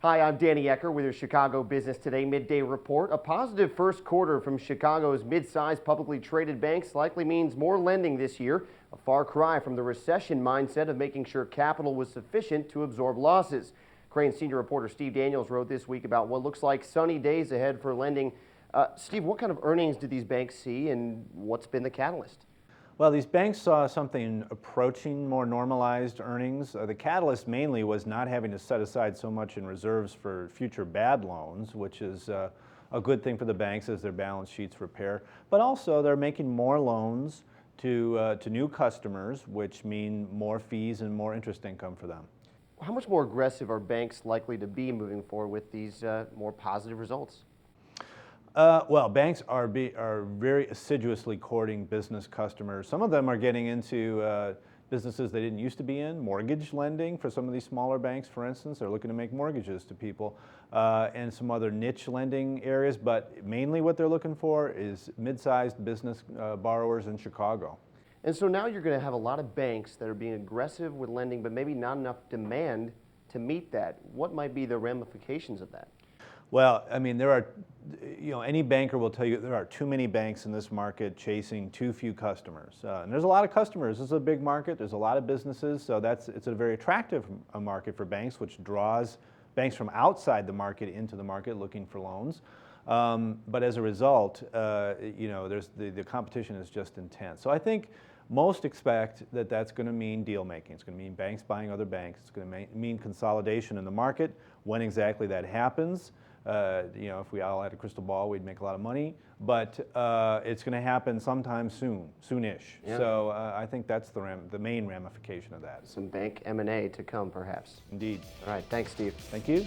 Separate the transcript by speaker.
Speaker 1: Hi, I'm Danny Ecker with your Chicago Business Today Midday Report. A positive first quarter from Chicago's mid-sized publicly traded banks likely means more lending this year, a far cry from the recession mindset of making sure capital was sufficient to absorb losses. Crain senior reporter Steve Daniels wrote this week about what looks like sunny days ahead for lending. Steve, what kind of earnings did these banks see and what's been the catalyst?
Speaker 2: Well, these banks saw something approaching more normalized earnings. The catalyst mainly was not having to set aside so much in reserves for future bad loans, which is a good thing for the banks as their balance sheets repair. But also they're making more loans to new customers, which mean more fees and more interest income for them.
Speaker 1: How much more aggressive are banks likely to be moving forward with these more positive results?
Speaker 2: Well, banks are very assiduously courting business customers. Some of them are getting into businesses they didn't used to be in. Mortgage lending for some of these smaller banks, for instance, they're looking to make mortgages to people, and some other niche lending areas. But mainly what they're looking for is mid-sized business borrowers in Chicago.
Speaker 1: And so now you're going to have a lot of banks that are being aggressive with lending, but maybe not enough demand to meet that. What might be the ramifications of that?
Speaker 2: Well, I mean, there are, any banker will tell you there are too many banks in this market chasing too few customers. And there's a lot of customers. This is a big market. There's a lot of businesses, so it's a very attractive market for banks, which draws banks from outside the market into the market looking for loans. But as a result, there's the competition is just intense. So I think most expect that that's going to mean deal making. It's going to mean banks buying other banks. It's going to mean consolidation in the market. When exactly that happens, if we all had a crystal ball, we'd make a lot of money. But it's going to happen sometime soonish.
Speaker 1: Yeah.
Speaker 2: So I think that's the main ramification of that.
Speaker 1: Some bank M&A to come, perhaps.
Speaker 2: Indeed.
Speaker 1: All right, thanks, Steve.
Speaker 2: Thank you.